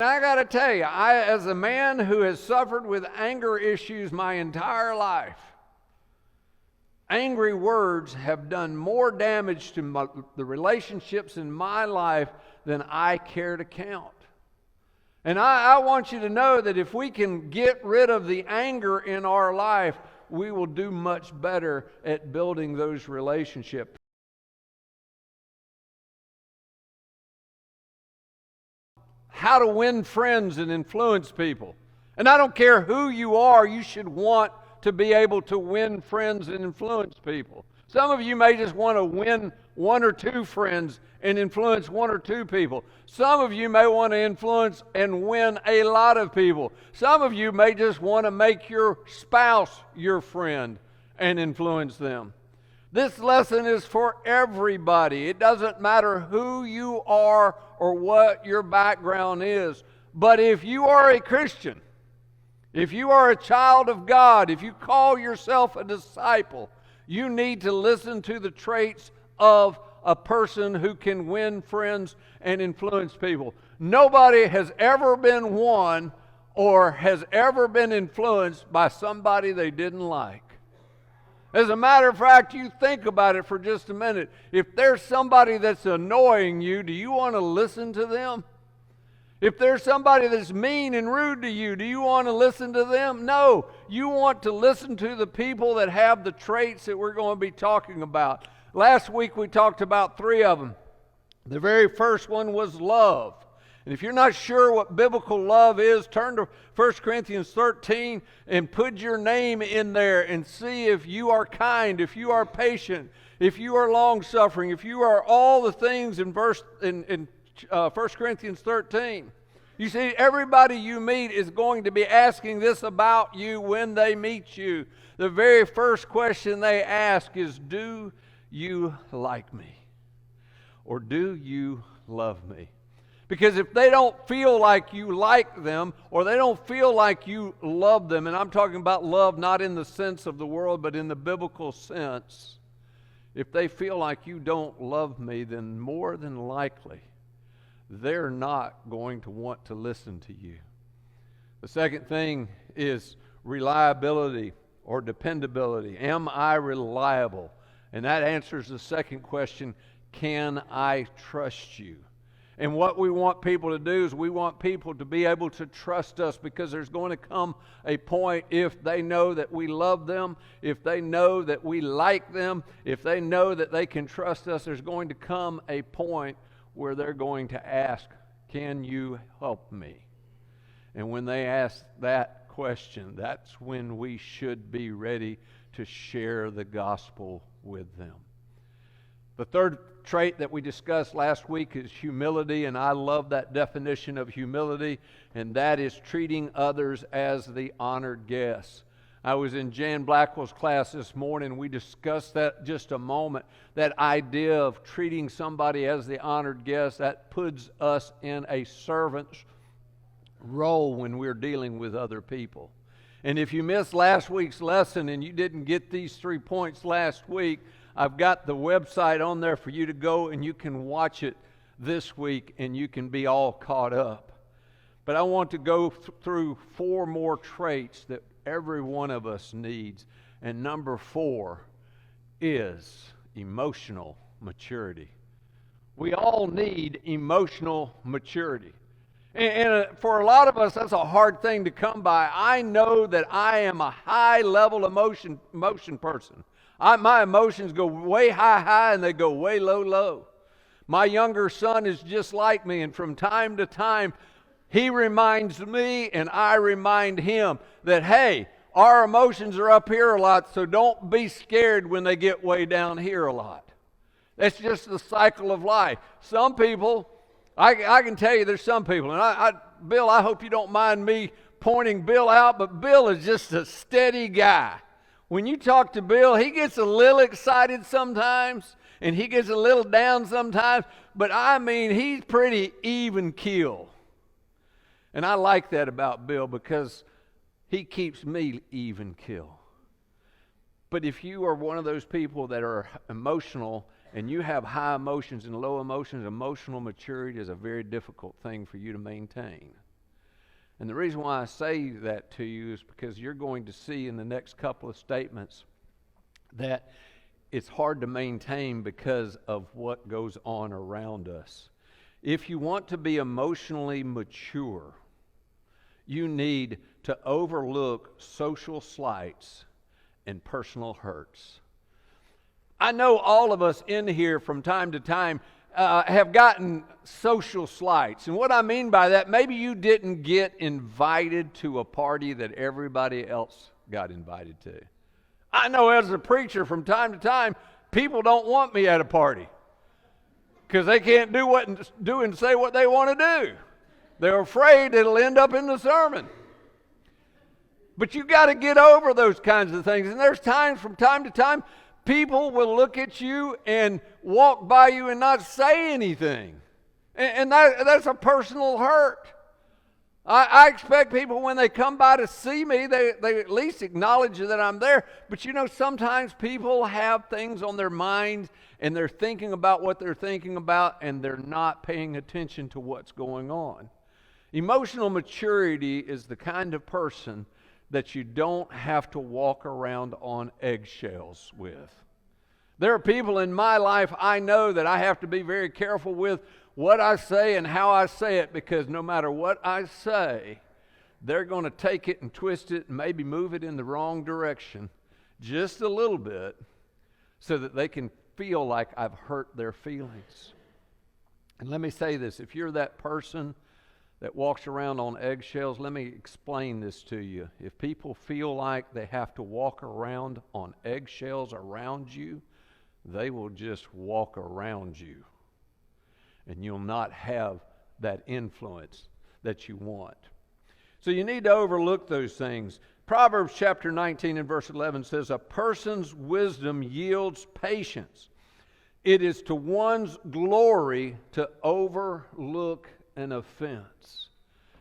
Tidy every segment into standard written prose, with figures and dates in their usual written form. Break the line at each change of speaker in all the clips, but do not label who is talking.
I got to tell you, as a man who has suffered with anger issues my entire life, angry words have done more damage to the relationships in my life than I care to count. And I want you to know that if we can get rid of the anger in our life, we will do much better at building those relationships. How to win friends and influence people. And I don't care who you are, you should want to be able to win friends and influence people. Some of you may just want to win one or two friends and influence one or two people. Some of you may want to influence and win a lot of people. Some of you may just want to make your spouse your friend and influence them. This lesson is for everybody. It doesn't matter who you are or what your background is. But if you are a Christian, if you are a child of God, if you call yourself a disciple, you need to listen to the traits of a person who can win friends and influence people. Nobody has ever been won or has ever been influenced by somebody they didn't like. As a matter of fact, you think about it for just a minute. If there's somebody that's annoying you, do you want to listen to them? If there's somebody that's mean and rude to you, do you want to listen to them? No. You want to listen to the people that have the traits that we're going to be talking about. Last week we talked about 3 of them. The very first one was love. And if you're not sure what biblical love is, turn to 1 Corinthians 13 and put your name in there and see if you are kind, if you are patient, if you are long-suffering, if you are all the things in 1 Corinthians 13. You see, everybody you meet is going to be asking this about you when they meet you. The very first question they ask is, do you like me? Or do you love me? Because if they don't feel like you like them, or they don't feel like you love them, and I'm talking about love not in the sense of the world, but in the biblical sense, if they feel like you don't love me, then more than likely, they're not going to want to listen to you. The second thing is reliability or dependability. Am I reliable? And that answers the second question, can I trust you? And what we want people to do is we want people to be able to trust us, because there's going to come a point, if they know that we love them, if they know that we like them, if they know that they can trust us, there's going to come a point where they're going to ask, can you help me? And when they ask that question, that's when we should be ready to share the gospel with them. The third trait that we discussed last week is humility, and I love that definition of humility, and that is treating others as the honored guests. I was in Jan Blackwell's class this morning. We discussed that just a moment. That idea of treating somebody as the honored guest, that puts us in a servant's role when we're dealing with other people. And if you missed last week's lesson and you didn't get these 3 points last week, I've got the website on there for you to go and you can watch it this week and you can be all caught up. But I want to go through 4 more traits that every one of us needs. And number 4 is emotional maturity. We all need emotional maturity. And for a lot of us, that's a hard thing to come by. I know that I am a high-level emotion person. My emotions go way high, and they go way low. My younger son is just like me, and from time to time, he reminds me and I remind him that, hey, our emotions are up here a lot, so don't be scared when they get way down here a lot. That's just the cycle of life. Some people, I can tell you there's some people, and Bill, I hope you don't mind me pointing Bill out, but Bill is just a steady guy. When you talk to Bill, he gets a little excited sometimes, and he gets a little down sometimes, but I mean, he's pretty even keel. And I like that about Bill because he keeps me even keel. But if you are one of those people that are emotional and you have high emotions and low emotions, emotional maturity is a very difficult thing for you to maintain. And the reason why I say that to you is because you're going to see in the next couple of statements that it's hard to maintain because of what goes on around us. If you want to be emotionally mature, you need to overlook social slights and personal hurts. I know all of us in here from time to time have gotten social slights. And what I mean by that, maybe you didn't get invited to a party that everybody else got invited to. I know as a preacher from time to time, people don't want me at a party because they can't do and say what they want to do. They're afraid it'll end up in the sermon. But you got to get over those kinds of things. And there's times from time to time, people will look at you and walk by you and not say anything. And that's a personal hurt. I expect people when they come by to see me, they at least acknowledge that I'm there. But you know, sometimes people have things on their mind and they're thinking about what they're thinking about and they're not paying attention to what's going on. Emotional maturity is the kind of person that you don't have to walk around on eggshells with. There are people in my life I know that I have to be very careful with what I say and how I say it, because no matter what I say, they're going to take it and twist it and maybe move it in the wrong direction just a little bit so that they can feel like I've hurt their feelings. And let me say this, if you're that person that walks around on eggshells, let me explain this to you. If people feel like they have to walk around on eggshells around you, they will just walk around you. And you'll not have that influence that you want. So you need to overlook those things. Proverbs chapter 19 and verse 11 says, "A person's wisdom yields patience. It is to one's glory to overlook an offense."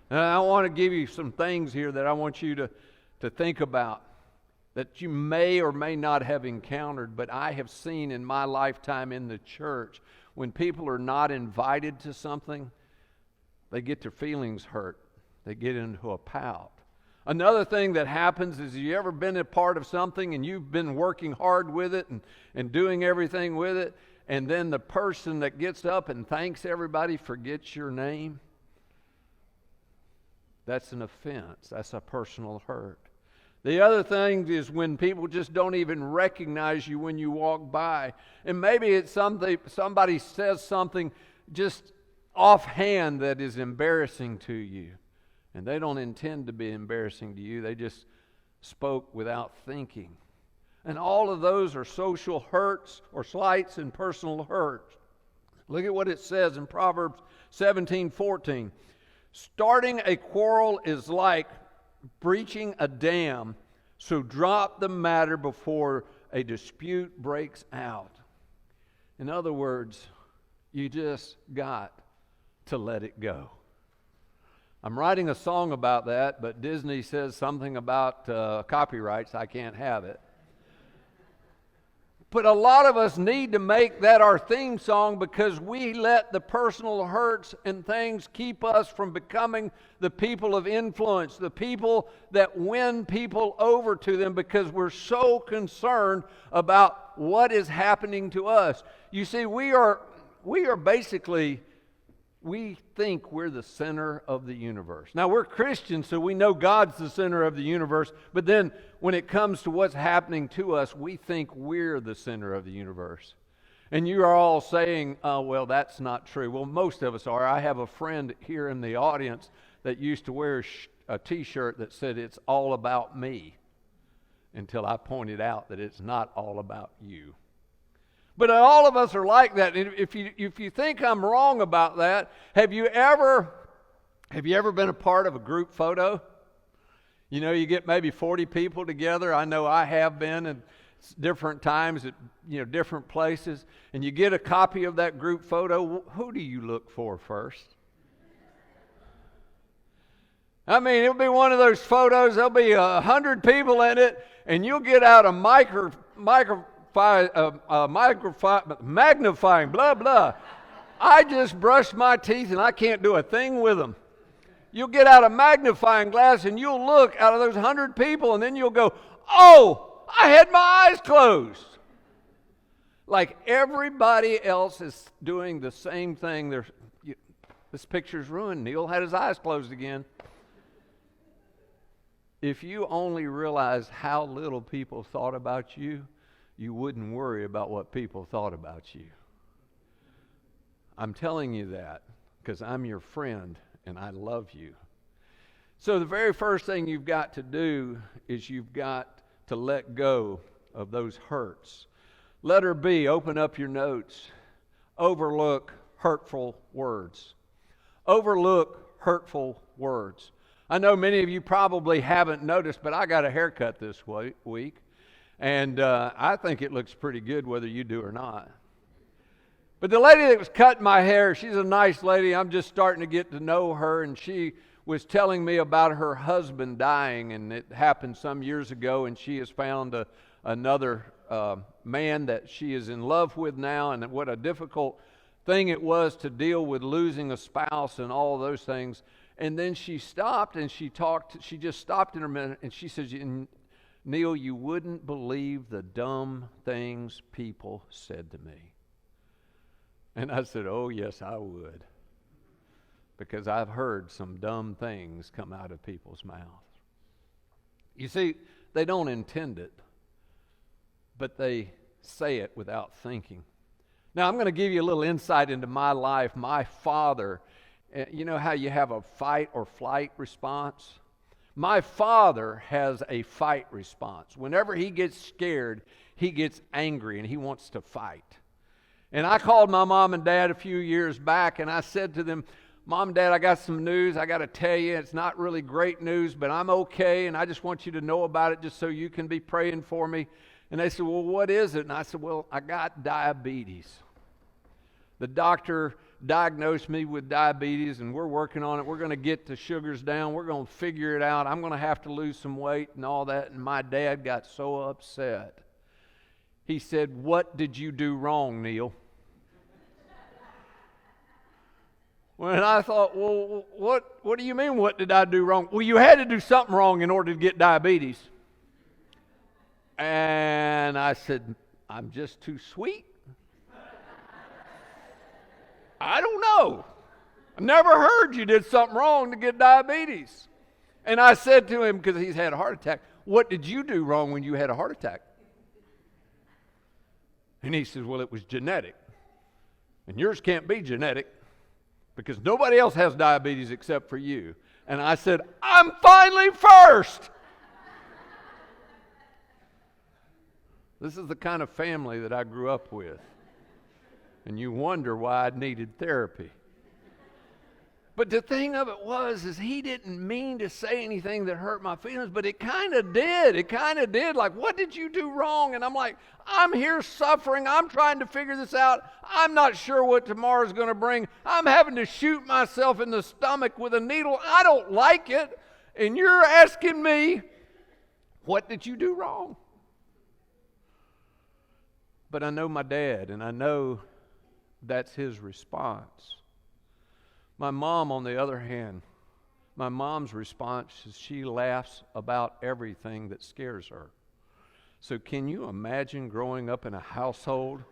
And I want to give you some things here that I want you to think about that you may or may not have encountered, but I have seen in my lifetime in the church. When people are not invited to something, they get their feelings hurt. They get into a pout. Another thing that happens is, you ever been a part of something and you've been working hard with it and doing everything with it, and then the person that gets up and thanks everybody forgets your name? That's an offense. That's a personal hurt. The other thing is when people just don't even recognize you when you walk by. And maybe it's somebody says something just offhand that is embarrassing to you. And they don't intend to be embarrassing to you. They just spoke without thinking. And all of those are social hurts or slights and personal hurts. Look at what it says in Proverbs 17:14. "Starting a quarrel is like breaching a dam, so drop the matter before a dispute breaks out." In other words, you just got to let it go. I'm writing a song about that, but Disney says something about copyrights. I can't have it. But a lot of us need to make that our theme song, because we let the personal hurts and things keep us from becoming the people of influence, the people that win people over to them, because we're so concerned about what is happening to us. You see, we are basically, we think we're the center of the universe. Now, we're Christians, so we know God's the center of the universe, but then when it comes to what's happening to us, we think we're the center of the universe. And you are all saying, "Oh, well, that's not true." Well, most of us are. I have a friend here in the audience that used to wear a t-shirt that said, "It's all about me," until I pointed out that it's not all about you. But all of us are like that. And if you think I'm wrong about that, have you ever been a part of a group photo? You know, you get maybe 40 people together. I know I have been at different times at different places, and you get a copy of that group photo. Who do you look for first? I mean, it'll be one of those photos. There'll be 100 people in it, and you'll get out a magnifying, blah, blah. I just brushed my teeth and I can't do a thing with them. You'll get out a magnifying glass and you'll look out of those 100 people and then you'll go, oh, I had my eyes closed. Like everybody else is doing the same thing. This picture's ruined. Neil had his eyes closed again. If you only realized how little people thought about you, you wouldn't worry about what people thought about you. I'm telling you that because I'm your friend and I love you. So the very first thing you've got to do is you've got to let go of those hurts. Letter B, open up your notes. Overlook hurtful words. Overlook hurtful words. I know many of you probably haven't noticed, but I got a haircut this week, and I think it looks pretty good whether you do or not. But the lady that was cutting my hair, she's a nice lady. I'm just starting to get to know her, and she was telling me about her husband dying, and it happened some years ago, and she has found another man that she is in love with now, and what a difficult thing it was to deal with losing a spouse and all those things. And then she stopped and she just stopped in a minute and she says, Neil, you wouldn't believe the dumb things people said to me. And I said, oh yes, I would. Because I've heard some dumb things come out of people's mouths. You see, they don't intend it, but they say it without thinking. Now, I'm going to give you a little insight into my life. My father, you know how you have a fight or flight response? My father has a fight response. Whenever he gets scared, he gets angry and he wants to fight. And I called my mom and dad a few years back and I said to them, Mom and Dad, I got some news. I got to tell you, it's not really great news, but I'm okay, and I just want you to know about it just so you can be praying for me. And they said, well, what is it? And I said, well, I got diabetes. The doctor diagnosed me with diabetes, and we're working on it. We're going to get the sugars down. We're going to figure it out. I'm going to have to lose some weight and all that. And my dad got so upset. He said, what did you do wrong, Neil? When I thought, well, what do you mean, what did I do wrong? Well, you had to do something wrong in order to get diabetes. And I said, I'm just too sweet. I don't know. I never heard you did something wrong to get diabetes. And I said to him, because he's had a heart attack, what did you do wrong when you had a heart attack? And he says, well, it was genetic. And yours can't be genetic because nobody else has diabetes except for you. And I said, I'm finally first. This is the kind of family that I grew up with. And you wonder why I needed therapy. But the thing of it was, is he didn't mean to say anything that hurt my feelings, but it kind of did. It kind of did. Like, what did you do wrong? And I'm like, I'm here suffering. I'm trying to figure this out. I'm not sure what tomorrow's going to bring. I'm having to shoot myself in the stomach with a needle. I don't like it. And you're asking me, what did you do wrong? But I know my dad, and I know that's his response. My mom, on the other hand, my mom's response is she laughs about everything that scares her. So can you imagine growing up in a household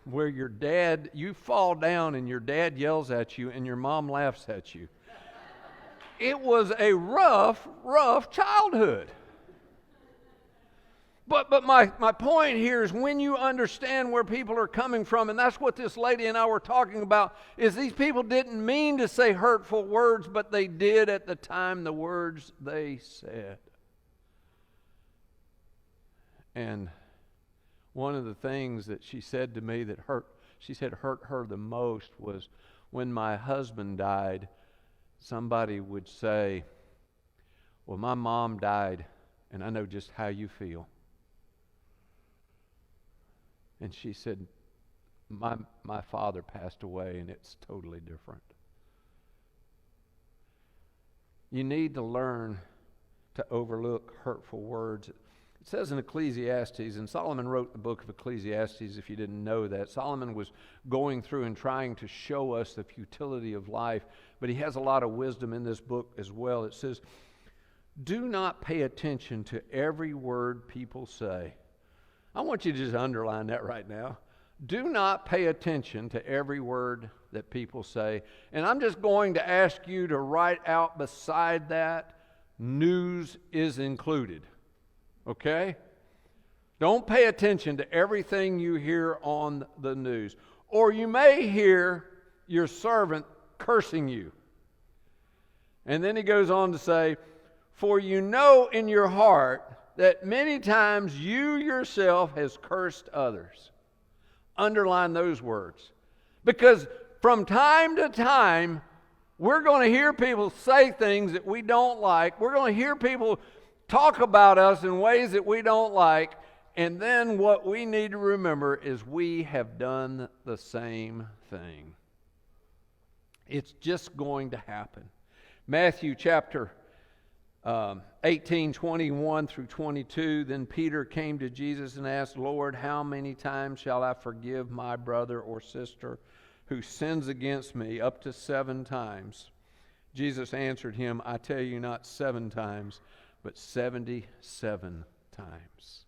where your dad, you fall down and your dad yells at you and your mom laughs at you? It was a rough childhood. But my point here is when you understand where people are coming from, and that's what this lady and I were talking about, is these people didn't mean to say hurtful words, but they did at the time the words they said. And one of the things that she said to me that hurt her the most was when my husband died, somebody would say, well, my mom died, and I know just how you feel. And she said, my father passed away, and it's totally different. You need to learn to overlook hurtful words. It says in Ecclesiastes, and Solomon wrote the book of Ecclesiastes, if you didn't know that. Solomon was going through and trying to show us the futility of life, but he has a lot of wisdom in this book as well. It says, do not pay attention to every word people say. I want you to just underline that right now. Do not pay attention to every word that people say. And I'm just going to ask you to write out beside that, news is included. Okay? Don't pay attention to everything you hear on the news. Or you may hear your servant cursing you. And then he goes on to say, for you know in your heart that many times you yourself has cursed others. Underline those words. Because from time to time, we're going to hear people say things that we don't like. We're going to hear people talk about us in ways that we don't like. And then what we need to remember is we have done the same thing. It's just going to happen. Matthew chapter 18, 21 through 22, then Peter came to Jesus and asked, Lord, how many times shall I forgive my brother or sister who sins against me? Up to 7 times. Jesus answered him, I tell you, not 7 times, but 77 times.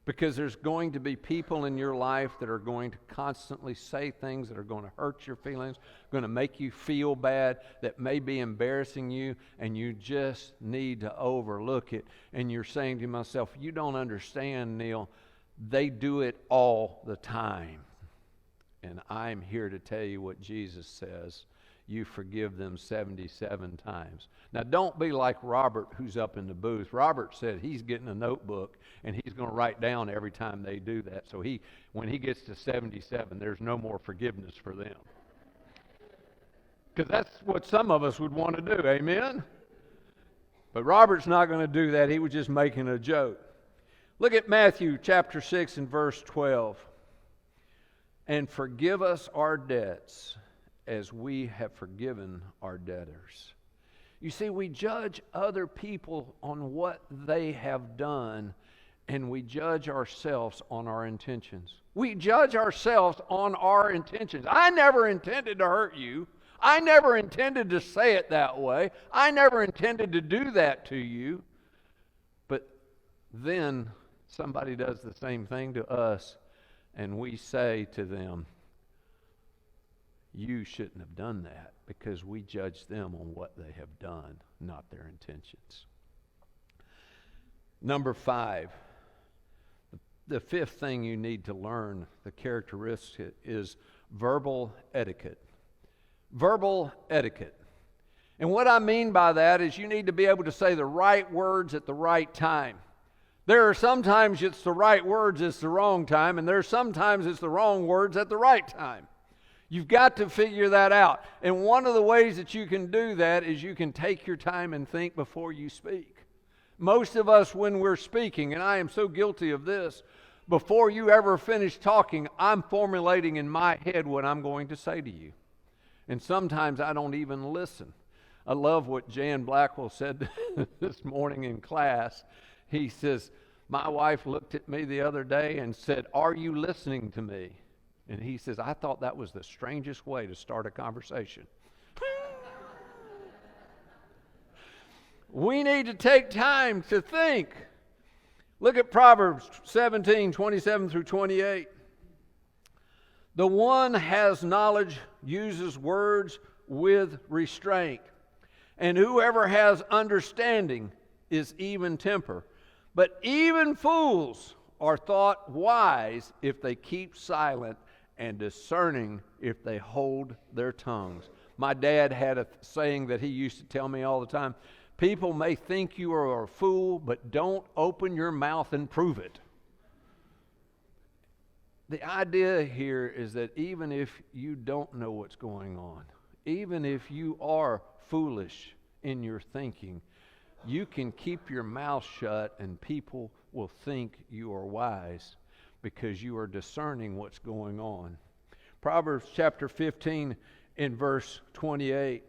Because there's going to be people in your life that are going to constantly say things that are going to hurt your feelings, going to make you feel bad, that may be embarrassing you, and you just need to overlook it. And you're saying to myself, you don't understand, Neal. They do it all the time. And I'm here to tell you what Jesus says. You forgive them 77 times. Now, don't be like Robert, who's up in the booth. Robert said he's getting a notebook, and he's going to write down every time they do that. So when he gets to 77, there's no more forgiveness for them. Because that's what some of us would want to do, amen? But Robert's not going to do that. He was just making a joke. Look at Matthew chapter 6 and verse 12. And forgive us our debts as we have forgiven our debtors. You see, we judge other people on what they have done, and we judge ourselves on our intentions. We judge ourselves on our intentions. I never intended to hurt you. I never intended to say it that way. I never intended to do that to you. But then somebody does the same thing to us, and we say to them, you shouldn't have done that, because we judge them on what they have done, not their intentions. Number 5, the 5th thing you need to learn, the characteristic, is verbal etiquette. Verbal etiquette. And what I mean by that is you need to be able to say the right words at the right time. There are sometimes it's the right words, it's the wrong time, and there are sometimes it's the wrong words at the right time. You've got to figure that out. And one of the ways that you can do that is you can take your time and think before you speak. Most of us, when we're speaking, and I am so guilty of this, before you ever finish talking, I'm formulating in my head what I'm going to say to you. And sometimes I don't even listen. I love what Jan Blackwell said this morning in class. He says, my wife looked at me the other day and said, are you listening to me? And he says, I thought that was the strangest way to start a conversation. We need to take time to think. Look at Proverbs 17, 27 through 28. The one has knowledge uses words with restraint, and whoever has understanding is even temper. But even fools are thought wise if they keep silent, and discerning if they hold their tongues. My dad had a saying that he used to tell me all the time. People may think you are a fool, but don't open your mouth and prove it. The idea here is that even if you don't know what's going on, even if you are foolish in your thinking, you can keep your mouth shut and people will think you are wise, because you are discerning what's going on. Proverbs chapter 15 in verse 28.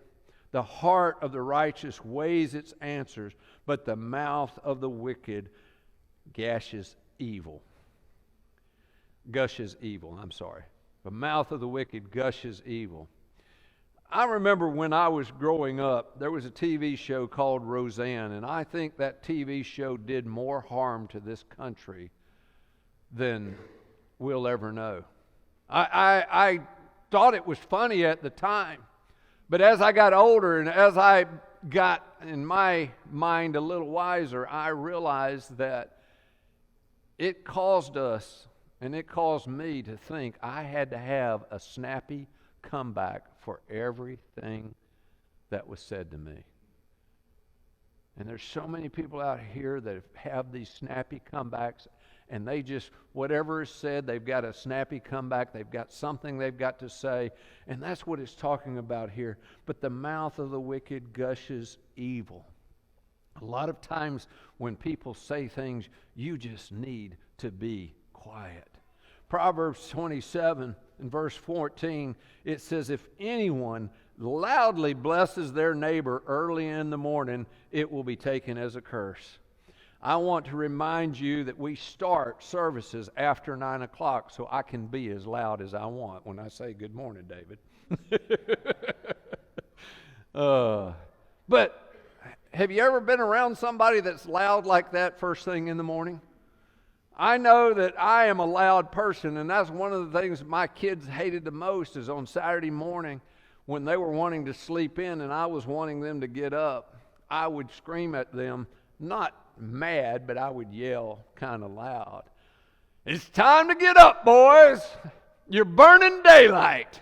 The heart of the righteous weighs its answers, but the mouth of the wicked gushes evil. Gushes evil, I'm sorry. The mouth of the wicked gushes evil. I remember when I was growing up, there was a TV show called Roseanne, and I think that TV show did more harm to this country than we'll ever know. I thought it was funny at the time, but as I got older and as I got, in my mind, a little wiser, I realized that it caused us, and it caused me to think I had to have a snappy comeback for everything that was said to me. And there's so many people out here that have these snappy comebacks, and they just, whatever is said, they've got a snappy comeback, they've got something they've got to say, and that's what it's talking about here. But the mouth of the wicked gushes evil. A lot of times when people say things, you just need to be quiet. Proverbs 27 and verse 14, it says, if anyone loudly blesses their neighbor early in the morning, it will be taken as a curse. I want to remind you that we start services after 9 o'clock so I can be as loud as I want when I say good morning, David. But have you ever been around somebody that's loud like that first thing in the morning? I know that I am a loud person, and that's one of the things my kids hated the most is on Saturday morning when they were wanting to sleep in and I was wanting them to get up, I would scream at them, not mad, but I would yell kind of loud. It's time to get up, boys. You're burning daylight.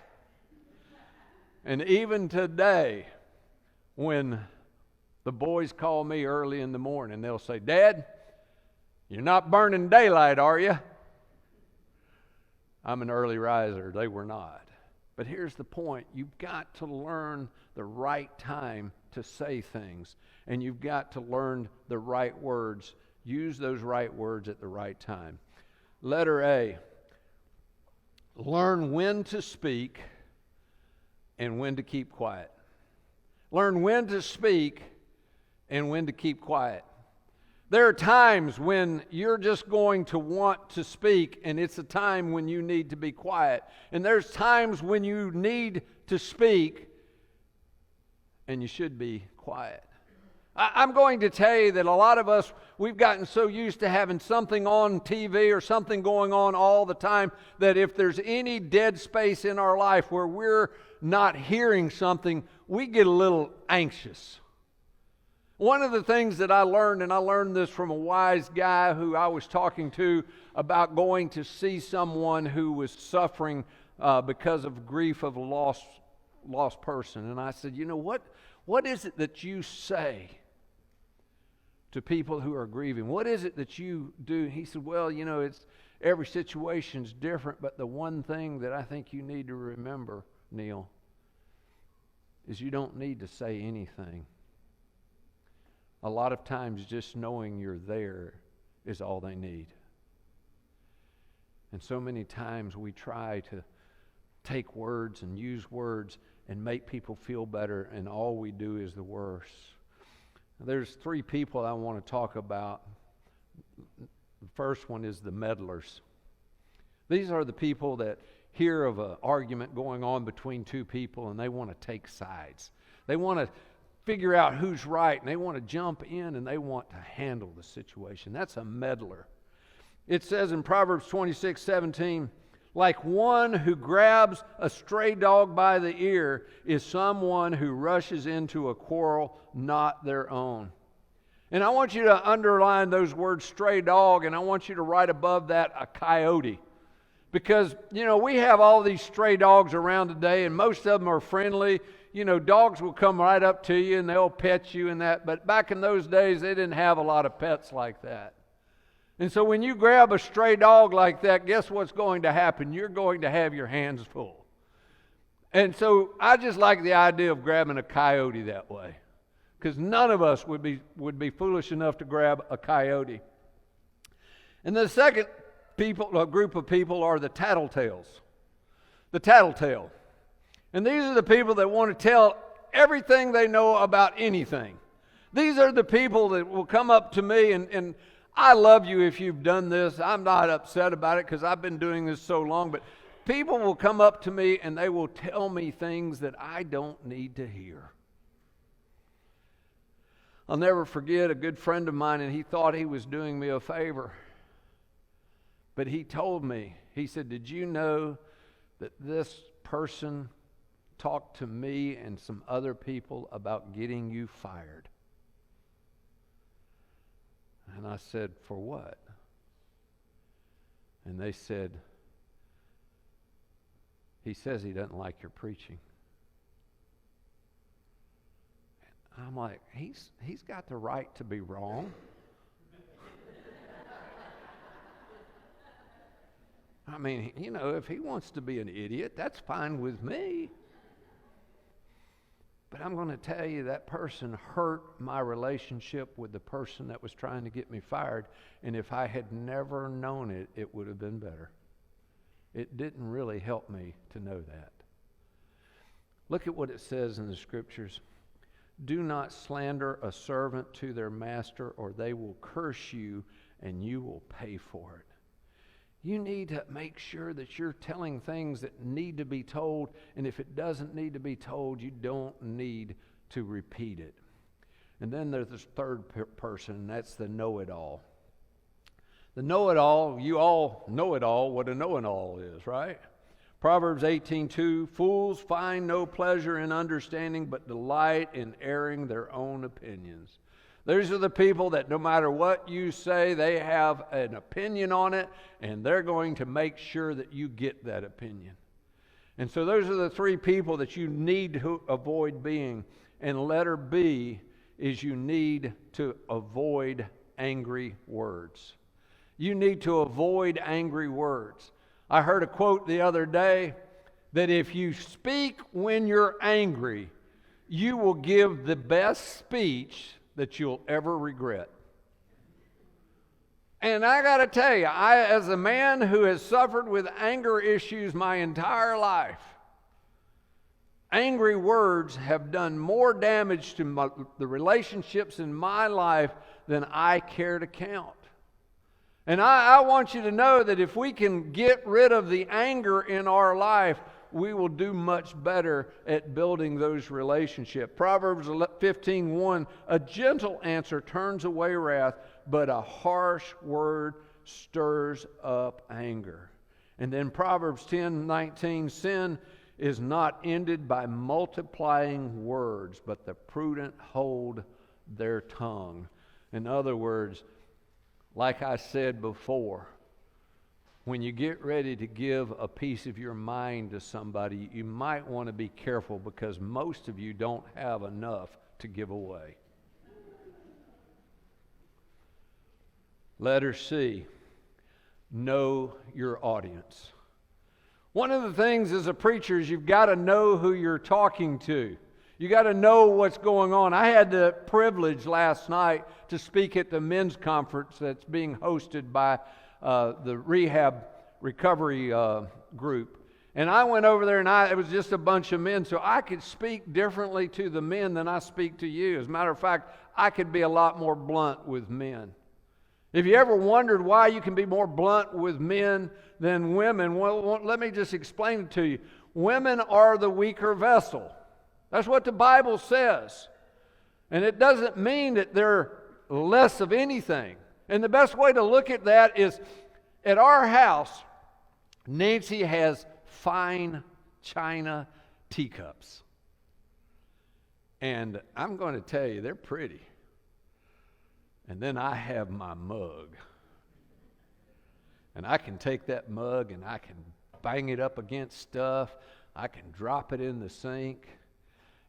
And even today, when the boys call me early in the morning, they'll say, Dad, you're not burning daylight, are you? I'm an early riser. They were not. But here's the point. You've got to learn the right time to say things. And you've got to learn the right words. Use those right words at the right time. Letter A. Learn when to speak and when to keep quiet. Learn when to speak and when to keep quiet. There are times when you're just going to want to speak, and it's a time when you need to be quiet. And there's times when you need to speak, and you should be quiet. I'm going to tell you that a lot of us, we've gotten so used to having something on TV or something going on all the time that if there's any dead space in our life where we're not hearing something, we get a little anxious. One of the things that I learned, and I learned this from a wise guy who I was talking to about going to see someone who was suffering because of grief of a lost person. And I said, you know, what is it that you say to people who are grieving? What is it that you do? He said, well, you know, it's every situation's different, but the one thing that I think you need to remember, Neal, is you don't need to say anything. A lot of times just knowing you're there is all they need. And so many times we try to take words and use words and make people feel better, and all we do is the worse. There's three people I want to talk about. The first one is the meddlers. These are the people that hear of an argument going on between two people and they want to take sides. They want to figure out who's right, and they want to jump in and they want to handle the situation. That's a meddler. It says in Proverbs 26:17, like one who grabs a stray dog by the ear is someone who rushes into a quarrel not their own. And I want you to underline those words, stray dog, and I want you to write above that a coyote. Because, you know, we have all these stray dogs around today, and most of them are friendly. You know, dogs will come right up to you and they'll pet you and that. But back in those days, they didn't have a lot of pets like that. And so when you grab a stray dog like that, guess what's going to happen? You're going to have your hands full. And so I just like the idea of grabbing a coyote that way. Because none of us would be foolish enough to grab a coyote. And the second group of people are the tattletales. The tattletale. And these are the people that want to tell everything they know about anything. These are the people that will come up to me, and I love you if you've done this. I'm not upset about it because I've been doing this so long, but people will come up to me and they will tell me things that I don't need to hear. I'll never forget a good friend of mine, and he thought he was doing me a favor. But he told me, he said, did you know that this person talked to me and some other people about getting you fired? And I said, for what? And they said, he says he doesn't like your preaching. I'm like, he's got the right to be wrong. I mean, you know, if he wants to be an idiot, that's fine with me. But I'm going to tell you, that person hurt my relationship with the person that was trying to get me fired. And if I had never known it, it would have been better. It didn't really help me to know that. Look at what it says in the scriptures. Do not slander a servant to their master, or they will curse you and you will pay for it. You need to make sure that you're telling things that need to be told, and if it doesn't need to be told, you don't need to repeat it. And then there's this third person, and that's the know-it-all. The know-it-all, you all know it all, what a know-it-all is, right? Proverbs 18:2, fools find no pleasure in understanding, but delight in airing their own opinions. Those are the people that no matter what you say, they have an opinion on it, and they're going to make sure that you get that opinion. And so those are the three people that you need to avoid being. And letter B is you need to avoid angry words. You need to avoid angry words. I heard a quote the other day that if you speak when you're angry, you will give the best speech that you'll ever regret. And I got to tell you, as a man who has suffered with anger issues my entire life, angry words have done more damage to the relationships in my life than I care to count. And I want you to know that if we can get rid of the anger in our life, we will do much better at building those relationships. Proverbs 15:1, a gentle answer turns away wrath, but a harsh word stirs up anger. And then Proverbs 10:19, sin is not ended by multiplying words, but the prudent hold their tongue. In other words, like I said before, when you get ready to give a piece of your mind to somebody, you might want to be careful because most of you don't have enough to give away. Letter C, know your audience. One of the things as a preacher is you've got to know who you're talking to. You got to know what's going on. I had the privilege last night to speak at the men's conference that's being hosted by the rehab recovery group. And I went over there and it was just a bunch of men, so I could speak differently to the men than I speak to you. As a matter of fact, I could be a lot more blunt with men. If you ever wondered why you can be more blunt with men than women, well, let me just explain it to you. Women are the weaker vessel. That's what the Bible says. And it doesn't mean that they're less of anything. And the best way to look at that is, at our house, Nancy has fine china teacups. And I'm going to tell you, they're pretty. And then I have my mug. And I can take that mug and I can bang it up against stuff. I can drop it in the sink.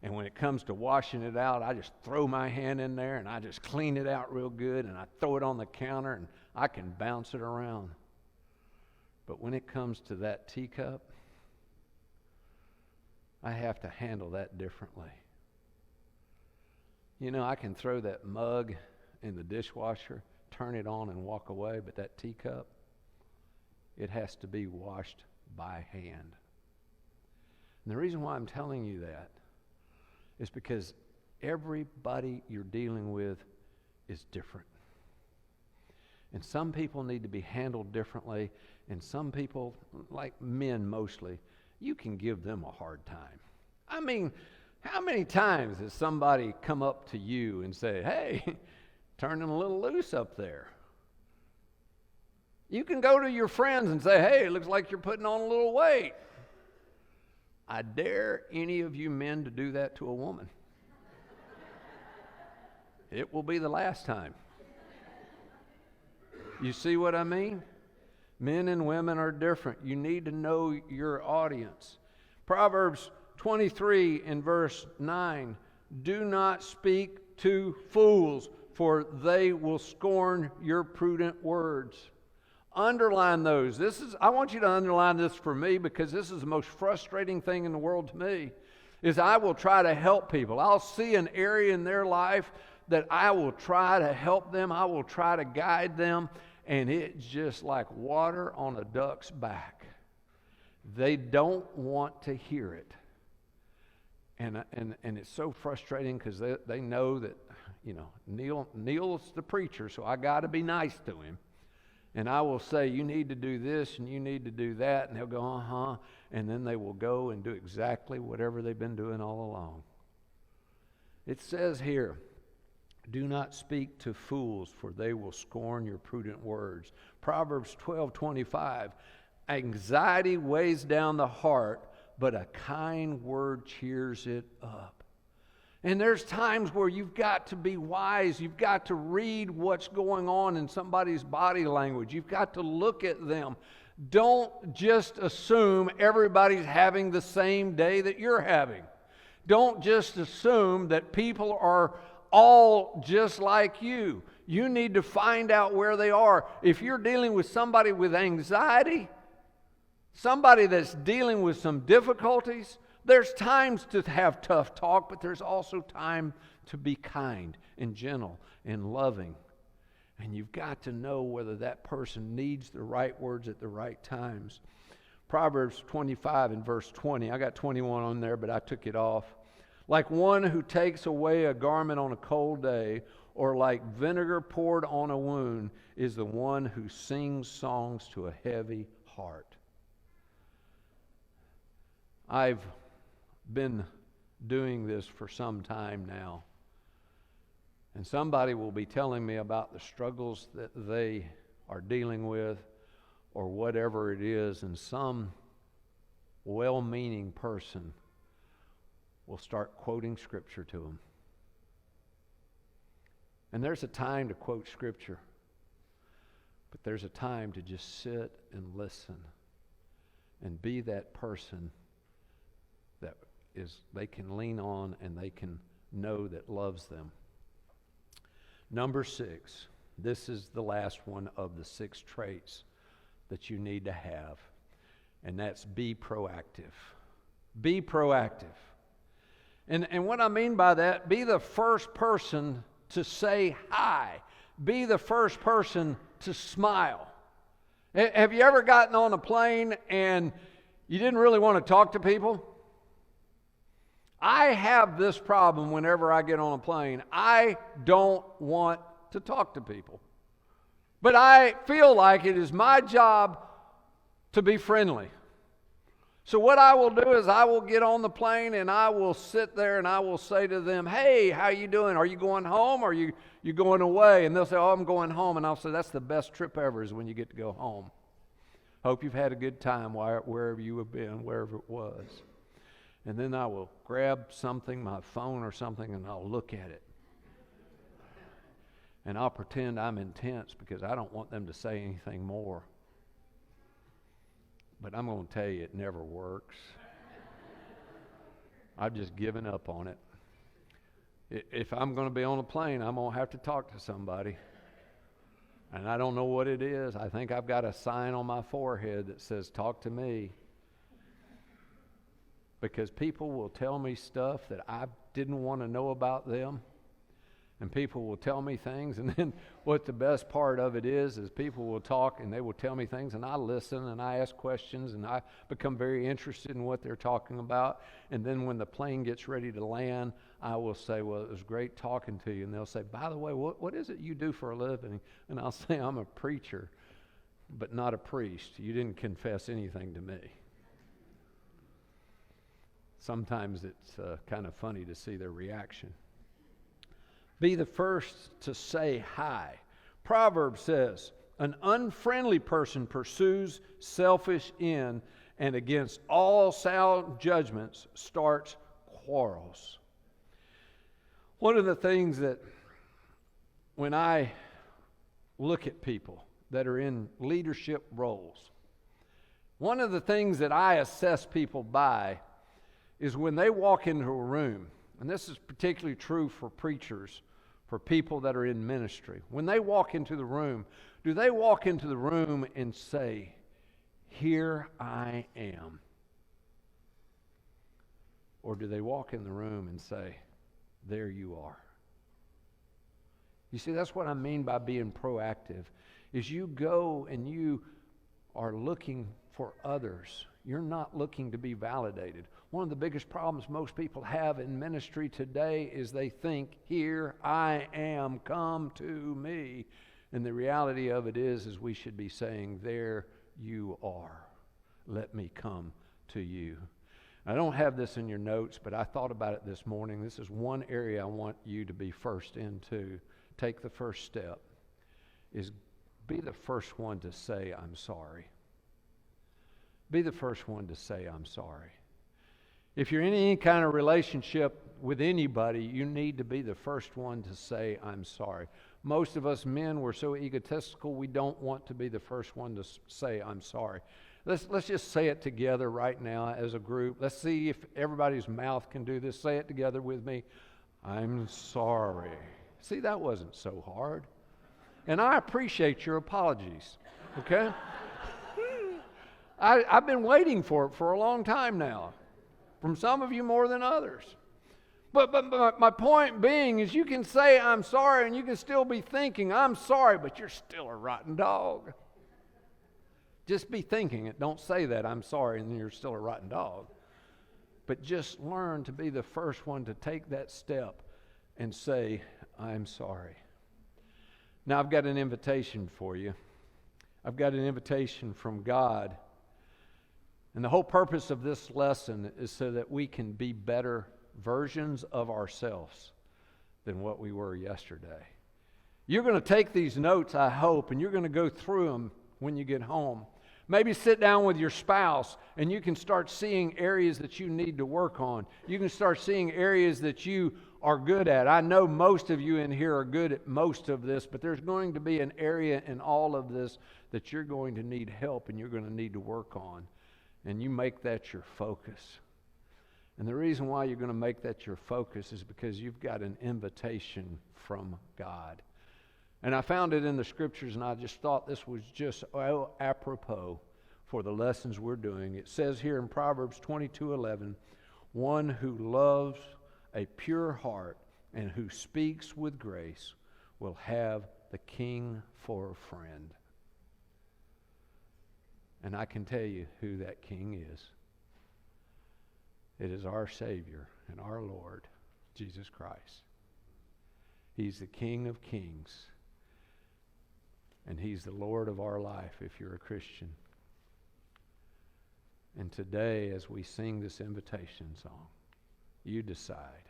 And when it comes to washing it out, I just throw my hand in there and I just clean it out real good and I throw it on the counter and I can bounce it around. But when it comes to that teacup, I have to handle that differently. You know, I can throw that mug in the dishwasher, turn it on and walk away, but that teacup, it has to be washed by hand. And the reason why I'm telling you that is because everybody you're dealing with is different. And some people need to be handled differently. And some people, like men mostly, you can give them a hard time. I mean, how many times has somebody come up to you and say, hey, turning a little loose up there? You can go to your friends and say, hey, it looks like you're putting on a little weight. I dare any of you men to do that to a woman. It will be the last time. You see what I mean? Men and women are different. You need to know your audience. Proverbs 23 in verse 9, do not speak to fools, for they will scorn your prudent words. Underline those. I want you to underline this for me, because this is the most frustrating thing in the world to me, is I will try to help people. I'll see an area in their life that I will try to help them. I will try to guide them, and it's just like water on a duck's back. They don't want to hear it. And it's so frustrating, because they know that, Neil's the preacher, so I got to be nice to him. And I will say, you need to do this and you need to do that. And they'll go, uh-huh. And then they will go and do exactly whatever they've been doing all along. It says here, do not speak to fools, for they will scorn your prudent words. Proverbs 12:25, anxiety weighs down the heart, but a kind word cheers it up. And there's times where you've got to be wise. You've got to read what's going on in somebody's body language. You've got to look at them. Don't just assume everybody's having the same day that you're having. Don't just assume that people are all just like you. You need to find out where they are. If you're dealing with somebody with anxiety, somebody that's dealing with some difficulties, there's times to have tough talk, but there's also time to be kind and gentle and loving. And you've got to know whether that person needs the right words at the right times. Proverbs 25 and verse 20. I got 21 on there, but I took it off. Like one who takes away a garment on a cold day, or like vinegar poured on a wound, is the one who sings songs to a heavy heart. I've been doing this for some time now. And somebody will be telling me about the struggles that they are dealing with, or whatever it is, and some well-meaning person will start quoting Scripture to them. And there's a time to quote Scripture, but there's a time to just sit and listen and be that person that they can lean on and they can know that loves them. Number 6, this is the last one of the 6 traits that you need to have, and that's be proactive. Be proactive. And what I mean by that, be the first person to say hi. Be the first person to smile. Have you ever gotten on a plane and you didn't really want to talk to people? I have this problem whenever I get on a plane. I don't want to talk to people. But I feel like it is my job to be friendly. So what I will do is I will get on the plane and I will sit there and I will say to them, hey, how you doing? Are you going home or are you going away? And they'll say, oh, I'm going home. And I'll say, that's the best trip ever, is when you get to go home. Hope you've had a good time wherever you have been, wherever it was. And then I will grab something, my phone or something, and I'll look at it. And I'll pretend I'm intense because I don't want them to say anything more. But I'm going to tell you, it never works. I've just given up on it. If I'm going to be on a plane, I'm going to have to talk to somebody. And I don't know what it is. I think I've got a sign on my forehead that says, talk to me. Because people will tell me stuff that I didn't want to know about them. And people will tell me things, and then what the best part of it is people will talk and they will tell me things, and I listen and I ask questions and I become very interested in what they're talking about. And then when the plane gets ready to land, I will say, well, it was great talking to you. And they'll say, by the way, what is it you do for a living? And I'll say, I'm a preacher, but not a priest. You didn't confess anything to me. Sometimes it's kind of funny to see their reaction. Be the first to say hi. Proverbs says, an unfriendly person pursues selfish end, and against all sound judgments starts quarrels. One of the things that when I look at people that are in leadership roles, one of the things that I assess people by is when they walk into a room, and this is particularly true for preachers, for people that are in ministry. When they walk into the room, do they walk into the room and say, here I am? Or do they walk in the room and say, there you are? You see, that's what I mean by being proactive, is you go and you are looking for others. You're not looking to be validated. One of the biggest problems most people have in ministry today is they think, here I am, come to me. And the reality of it is we should be saying, there you are. Let me come to you. I don't have this in your notes, but I thought about it this morning. This is one area I want you to be first into. Take the first step, is be the first one to say, I'm sorry. Be the first one to say, I'm sorry. If you're in any kind of relationship with anybody, you need to be the first one to say, I'm sorry. Most of us men, we're so egotistical, we don't want to be the first one to say, I'm sorry. Let's just say it together right now as a group. Let's see if everybody's mouth can do this. Say it together with me. I'm sorry. See, that wasn't so hard. And I appreciate your apologies, okay? I've been waiting for it for a long time now. From some of you more than others. But my point being is you can say I'm sorry and you can still be thinking I'm sorry, but you're still a rotten dog. Just be thinking it. Don't say that I'm sorry and you're still a rotten dog. But just learn to be the first one to take that step and say I'm sorry. Now I've got an invitation for you. I've got an invitation from God. And the whole purpose of this lesson is so that we can be better versions of ourselves than what we were yesterday. You're going to take these notes, I hope, and you're going to go through them when you get home. Maybe sit down with your spouse and you can start seeing areas that you need to work on. You can start seeing areas that you are good at. I know most of you in here are good at most of this, but there's going to be an area in all of this that you're going to need help and you're going to need to work on. And you make that your focus. And the reason why you're going to make that your focus is because you've got an invitation from God. And I found it in the scriptures, and I just thought this was just apropos for the lessons we're doing. It says here in Proverbs 22:11, one who loves a pure heart and who speaks with grace will have the king for a friend. And I can tell you who that king is. It is our Savior and our Lord, Jesus Christ. He's the King of Kings. And He's the Lord of our life if you're a Christian. And today, as we sing this invitation song, you decide.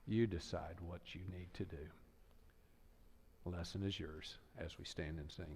You decide what you need to do. The lesson is yours as we stand and sing.